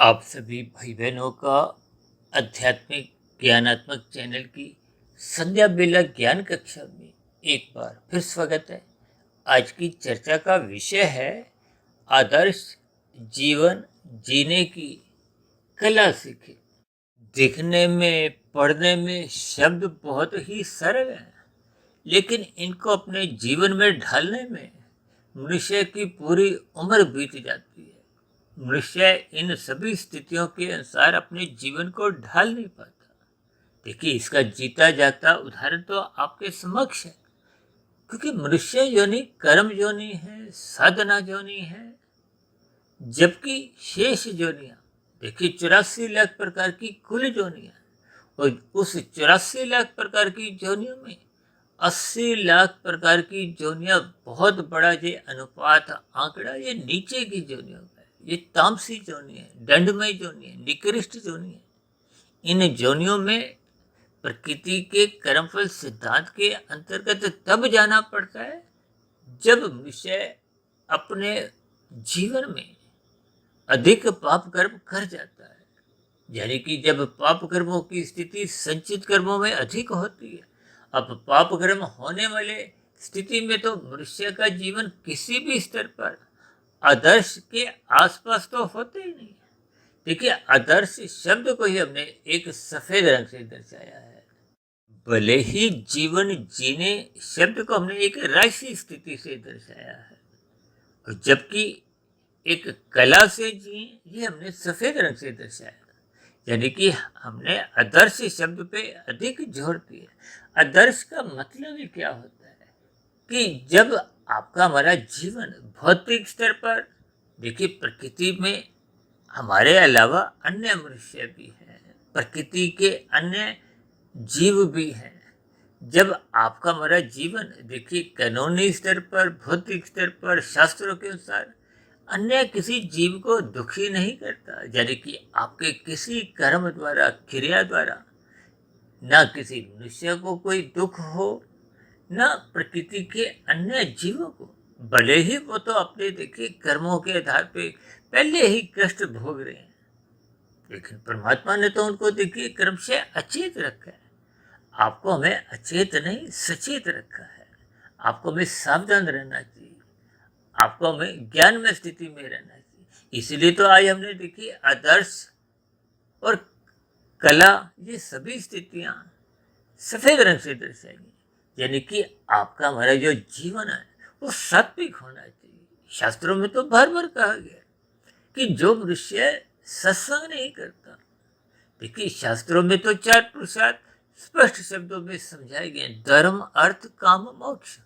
आप सभी भाई बहनों का आध्यात्मिक ज्ञानात्मक चैनल की संध्या बेला ज्ञान कक्षा में एक बार फिर स्वागत है। आज की चर्चा का विषय है आदर्श जीवन जीने की कला सीखें। दिखने में, पढ़ने में शब्द बहुत ही सरल हैं, लेकिन इनको अपने जीवन में ढालने में मनुष्य की पूरी उम्र बीत जाती है। मनुष्य इन सभी स्थितियों के अनुसार अपने जीवन को ढाल नहीं पाता। देखिए, इसका जीता जागता उदाहरण तो आपके समक्ष है, क्योंकि मनुष्य योनि कर्म योनि है, साधना योनि है, जबकि शेष योनियां, देखिए 84 लाख प्रकार की कुल योनियां, और उस 84 लाख प्रकार की योनियों में 80 लाख प्रकार की योनियां, बहुत बड़ा ये अनुपात आंकड़ा, ये नीचे की योनियों का है। ये तामसी योनि है, दंडमय योनि है, निकृष्ट योनि है। इन योनियों में प्रकृति के कर्मफल सिद्धांत के अंतर्गत तब जाना पड़ता है जब मनुष्य अपने जीवन में अधिक पाप कर्म कर जाता है, यानी कि जब पाप कर्मों की स्थिति संचित कर्मों में अधिक होती है। अब पाप कर्म होने वाले स्थिति में तो मनुष्य का जीवन किसी भी स्तर पर आदर्श के आसपास तो होते ही नहीं। देखिए, आदर्श शब्द को ही हमने एक सफेद रंग से दर्शाया है, भले ही जीवन जीने शब्द को हमने एक राशि स्थिति से दर्शाया है, और जबकि एक कला से जिए ये हमने सफेद रंग से दर्शाया। यानी कि हमने आदर्श शब्द पे अधिक जोर दिया। आदर्श का मतलब ही क्या होता है कि जब आपका हमारा जीवन भौतिक स्तर पर, देखिए प्रकृति में हमारे अलावा अन्य मनुष्य भी हैं, प्रकृति के अन्य जीव भी हैं। जब आपका हमारा जीवन, देखिए कानूनी स्तर पर, भौतिक स्तर पर, शास्त्रों के अनुसार अन्य किसी जीव को दुखी नहीं करता, यानी कि आपके किसी कर्म द्वारा, क्रिया द्वारा ना किसी मनुष्य को कोई दुख हो, ना प्रकृति के अन्य जीवों को, भले ही वो तो अपने, देखिए कर्मों के आधार पे पहले ही कष्ट भोग रहे हैं, लेकिन परमात्मा ने तो उनको, देखिए कर्म से अचेत रखा है। आपको हमें अचेत नहीं, सचेत रखा है। आपको हमें सावधान रहना चाहिए, आपको हमें ज्ञान में स्थिति में रहना चाहिए। इसलिए तो आज हमने, देखिए आदर्श और कला, ये सभी स्थितियां सफेद रंग से दर्शाई, यानी कि आपका हमारा जो जीवन है वो सात्विक होना चाहिए। शास्त्रों में तो बार बार कहा गया कि जो मनुष्य सत्संग नहीं करता, देखिए शास्त्रों में तो 4 पुरुषार्थ स्पष्ट शब्दों में समझाए गए, धर्म, अर्थ, काम, मोक्ष।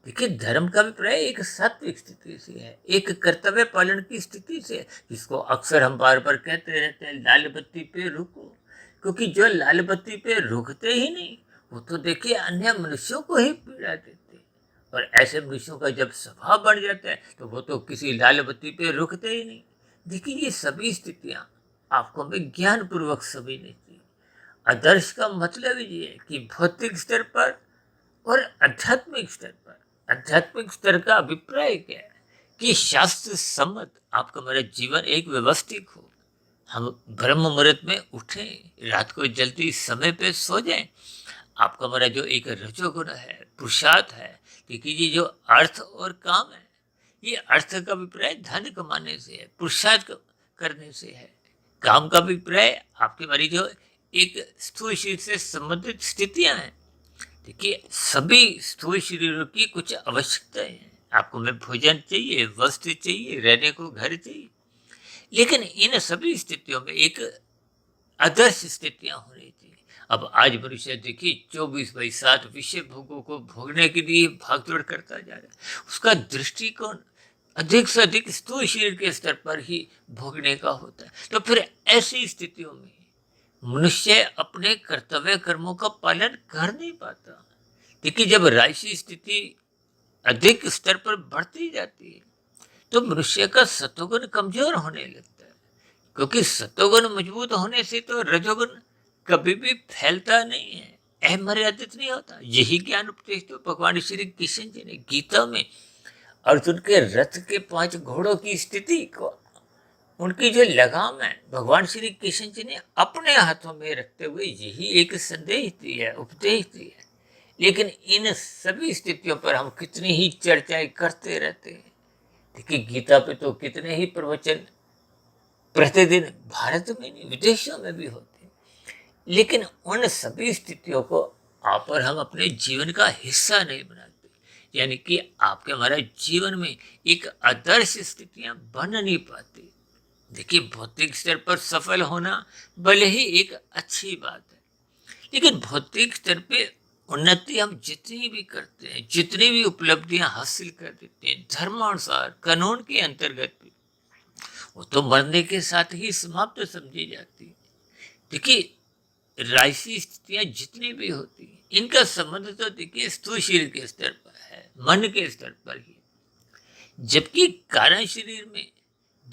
देखिए, धर्म का अभिप्राय एक सात्विक स्थिति से है, एक कर्तव्य पालन की स्थिति से है, जिसको अक्सर हम बार बार कहते रहते हैं, लाल बत्ती पे रुको। क्योंकि जो लाल बत्ती पे रुकते ही नहीं, वो तो देखिए अन्य मनुष्यों को ही पीड़ा देते, और ऐसे मनुष्यों का जब स्वभाव बढ़ जाता है तो वो तो किसी लाल बत्ती पे रुकते ही नहीं। देखिए, ये सभी स्थितियां आपको हमें ज्ञान पूर्वक समझनी चाहिए। आदर्श का मतलब ये है कि भौतिक स्तर पर और आध्यात्मिक स्तर पर, आध्यात्मिक स्तर का अभिप्राय क्या है कि शास्त्र सम्मत आपका हमारा जीवन एक व्यवस्थित हो। हम ब्रह्म मुहूर्त में उठें, रात को जल्दी समय पे सो जाएं। आपका हमारा जो एक रजोगुण है, पुरुषार्थ है, क्योंकि ये जो अर्थ और काम है, ये अर्थ का अभिप्राय धन कमाने से है, पुरुषार्थ करने से है। काम का अभिप्राय आपके हमारी जो एक स्थूल शरीर से संबंधित स्थितियां हैं। देखिए, सभी स्थूल शरीरों की कुछ आवश्यकताएं हैं। आपको में भोजन चाहिए, वस्त्र चाहिए, रहने को घर चाहिए, लेकिन इन सभी स्थितियों में एक आदर्श स्थितियां होनी चाहिए। अब आज मनुष्य, देखिए 24/7 विषय भोगों को भोगने के लिए भागदौड़ करता जा रहा है। उसका दृष्टिकोण अधिक से अधिक स्थूल शरीर के स्तर पर ही भोगने का होता है। तो फिर ऐसी स्थितियों में मनुष्य अपने कर्तव्य कर्मों का पालन कर नहीं पाता। देखिए, जब राशि स्थिति अधिक स्तर पर बढ़ती जाती है तो मनुष्य का सत्वगुण कमजोर होने लगता है, क्योंकि सत्वगुण मजबूत होने से तो रजोगुण कभी भी फैलता नहीं है, अमर्यादित नहीं होता। यही ज्ञान उपदेश तो भगवान श्री कृष्ण जी ने गीता में अर्जुन के रथ के 5 घोड़ों की स्थिति को उनकी जो लगाम है भगवान श्री कृष्ण जी ने अपने हाथों में रखते हुए यही एक संदेश दिया है, उपदेश दिया है। लेकिन इन सभी स्थितियों पर हम कितनी ही चर्चाएं करते रहते हैं। देखिए गीता पे तो कितने ही प्रवचन प्रतिदिन भारत में नहीं विदेशों में भी होते हैं। लेकिन उन सभी स्थितियों को आप और हम अपने जीवन का हिस्सा नहीं बनाते, यानी कि आपके हमारे जीवन में एक आदर्श स्थितियां बन नहीं पाती। देखिए भौतिक स्तर पर सफल होना भले ही एक अच्छी बात है, लेकिन भौतिक स्तर पे उन्नति हम जितनी भी करते हैं, जितनी भी उपलब्धियां हासिल कर देते हैं धर्मानुसार कानून के अंतर्गत भी, वो तो मरने के साथ ही समाप्त समझी जाती है। देखिए राशि स्थितियां जितनी भी होती हैं इनका संबंध तो देखिए स्थूल शरीर के स्तर पर है, मन के स्तर पर ही। जबकि कारण शरीर में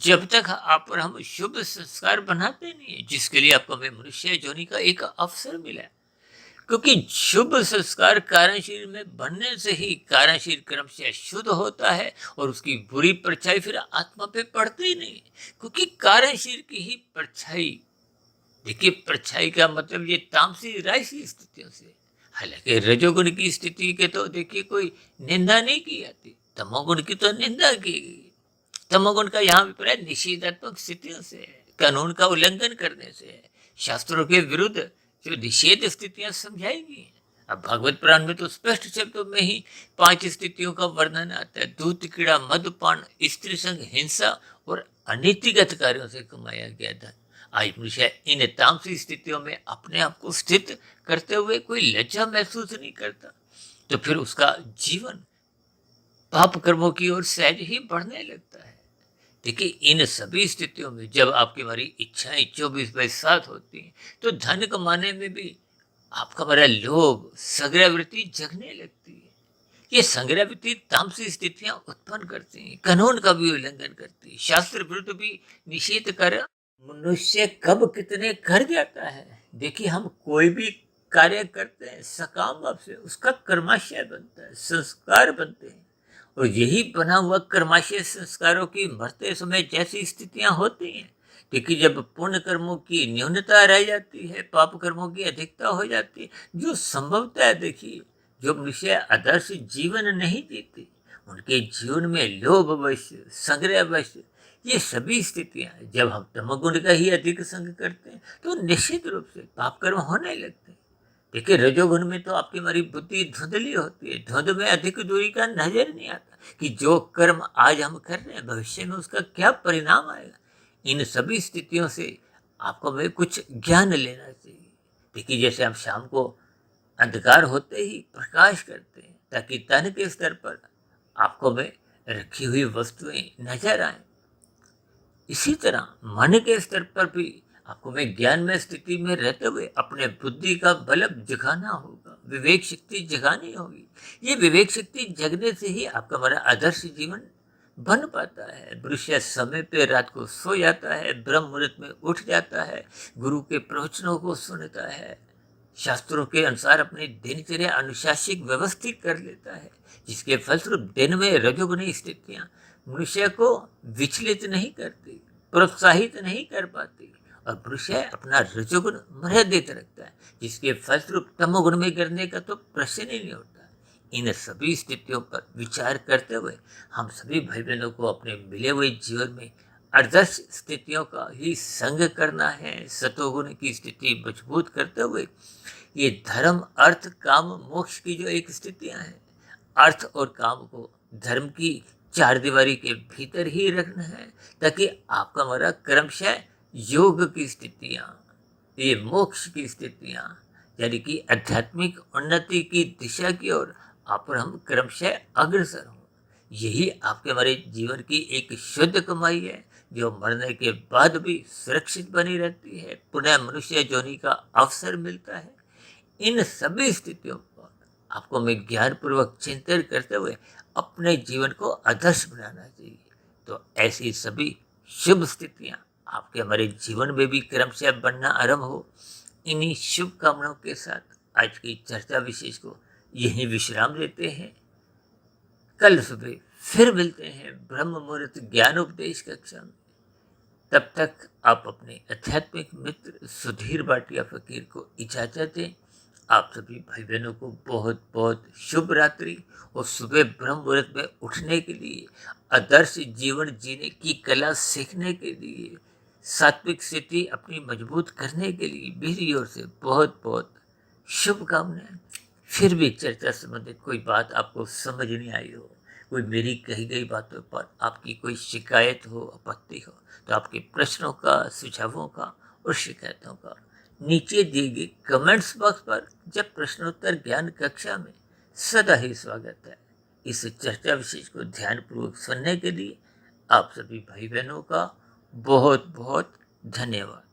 जब तक आप और हम शुभ संस्कार बनाते नहीं है, जिसके लिए आपको हमें मनुष्य जोनि का एक अवसर मिला है, क्योंकि शुभ संस्कार कारण शरीर में बनने से ही कारण शरीर क्रम से शुद्ध होता है और उसकी बुरी परछाई फिर आत्मा पे पड़ती ही नहीं, क्योंकि कारण शरीर की ही परछाई, देखिए परछाई का मतलब ये तामसी राशि स्थितियों से। हालांकि रजोगुण की स्थिति के तो देखिए कोई निंदा नहीं की जाती, तमोगुण की तो निंदा की गई। तमोगुण का यहाँ अभिप्राय निषेधात्मक स्थितियों से है, कानून का उल्लंघन करने से है, शास्त्रों के विरुद्ध जो निषेध स्थितियां समझाई गई हैं। अब भगवत पुराण में तो स्पष्ट शब्दों में ही 5 स्थितियों का वर्णन आता है। दूध कीड़ा, मदपान, स्त्री संग, हिंसा और अनीतिगत कार्यों से कमाया गया धन। आज मनुष्य इन तामसी स्थितियों में अपने आप को स्थित करते हुए कोई लज्जा महसूस नहीं करता, तो फिर उसका जीवन पाप कर्मों की ओर सहज ही बढ़ने लगता है। देखिए इन सभी स्थितियों में जब आपकी हमारी इच्छाएं 24/7 होती हैं, तो धन कमाने में भी आपका बड़ा लोभ, संग्रहवृत्ति जगने लगती है। ये संग्रहवृत्ति तामसी स्थितियां उत्पन्न करती हैं, कानून का भी उल्लंघन करती है, शास्त्र विरुद्ध भी निषेध कर मनुष्य कब कितने कर जाता है। देखिए हम कोई भी कार्य करते हैं सकाम भाव से, उसका कर्माशय बनता है, संस्कार बनते हैं, और यही बना हुआ कर्माशय संस्कारों की मरते समय जैसी स्थितियां होती हैं। क्योंकि जब पुण्य कर्मों की न्यूनता रह जाती है, पाप कर्मों की अधिकता हो जाती है, जो संभवतः है देखिए जो मनुष्य आदर्श जीवन नहीं जीते, उनके जीवन में लोभ अवश्य, संग्रह अवश्य, ये सभी स्थितियां जब हम तमोगुण का ही अधिक संग करते हैं तो निश्चित रूप से पाप कर्म होने लगते हैं। देखिए रजोगुण में तो आपकी हमारी बुद्धि धुंधली होती है, धुंध में अधिक दूरी का नजर नहीं आता कि जो कर्म आज हम कर रहे हैं भविष्य में उसका क्या परिणाम आएगा। इन सभी स्थितियों से आपको हमें कुछ ज्ञान लेना चाहिए। देखिए जैसे हम शाम को अंधकार होते ही प्रकाश करते हैं ताकि तन के स्तर पर आपको में रखी हुई वस्तुएं नजर आए, इसी तरह मन के स्तर पर भी आपको में ज्ञान में स्थिति में रहते हुए अपने बुद्धि का बल्ब जगाना होगा, विवेक शक्ति जगानी होगी। ये विवेक शक्ति जगने से ही आपका हमारा आदर्श जीवन बन पाता है। मनुष्य समय पे रात को सो जाता है, ब्रह्म मुहूर्त में उठ जाता है, गुरु के प्रवचनों को सुनता है, शास्त्रों के अनुसार अपनी दिनचर्या अनुशासित व्यवस्थित कर लेता है, जिसके फलस्वरूप दिन में रजोगुणी स्थितियां मनुष्य को विचलित नहीं करती, प्रोत्साहित नहीं कर पाती, और मनुष्य अपना रजोगुण मर्यादित रखता है, जिसके फलस्वरूप तमोगुण में गिरने का तो प्रश्न ही नहीं होता। इन सभी स्थितियों पर विचार करते हुए हम सभी भाई बहनों को अपने मिले हुए जीवन में आदर्श स्थितियों का ही संग करना है। सतोगुण की स्थिति मजबूत करते हुए ये धर्म, अर्थ, काम, मोक्ष की जो एक स्थितियां हैं, अर्थ और काम को धर्म की चार दीवारी के भीतर ही रखना है, ताकि आपका हमारा क्रमशः योग की स्थितियां, ये मोक्ष की स्थितियां, यानी कि आध्यात्मिक उन्नति की दिशा की ओर आप और हम क्रमशः अग्रसर हों। यही आपके हमारे जीवन की एक शुद्ध कमाई है, जो मरने के बाद भी सुरक्षित बनी रहती है, पुनः मनुष्य जोनि का अवसर मिलता है। इन सभी स्थितियों पर आपको मैं ज्ञान पूर्वक चिंतन करते हुए अपने जीवन को आदर्श बनाना चाहिए। तो ऐसी सभी शुभ स्थितियां आपके हमारे जीवन में भी क्रमशः बनना आरंभ हो। इन्हीं शुभ कामनाओं के साथ आज की चर्चा विशेष को यही विश्राम देते हैं। कल सुबह फिर मिलते हैं ब्रह्म मुहूर्त ज्ञान उपदेश कक्षा में। तब तक आप अपने आध्यात्मिक मित्र सुधीर भाटिया फकीर को इजाज़त दें। आप सभी भाई बहनों को बहुत बहुत शुभ रात्रि और सुबह ब्रह्म मुहूर्त में उठने के लिए, आदर्श जीवन जीने की कला सीखने के लिए, सात्विक स्थिति अपनी मजबूत करने के लिए मेरी ओर से बहुत बहुत शुभकामनाएं। फिर भी चर्चा संबंधित कोई बात आपको समझ नहीं आई हो, कोई मेरी कही गई बातों पर आपकी कोई शिकायत हो, आपत्ति हो, तो आपके प्रश्नों का, सुझावों का और शिकायतों का नीचे दिए गए कमेंट्स बॉक्स पर जब प्रश्नोत्तर ज्ञान कक्षा में सदा ही स्वागत है। इस चर्चा विशेष को ध्यानपूर्वक सुनने के लिए आप सभी भाई बहनों का बहुत बहुत धन्यवाद।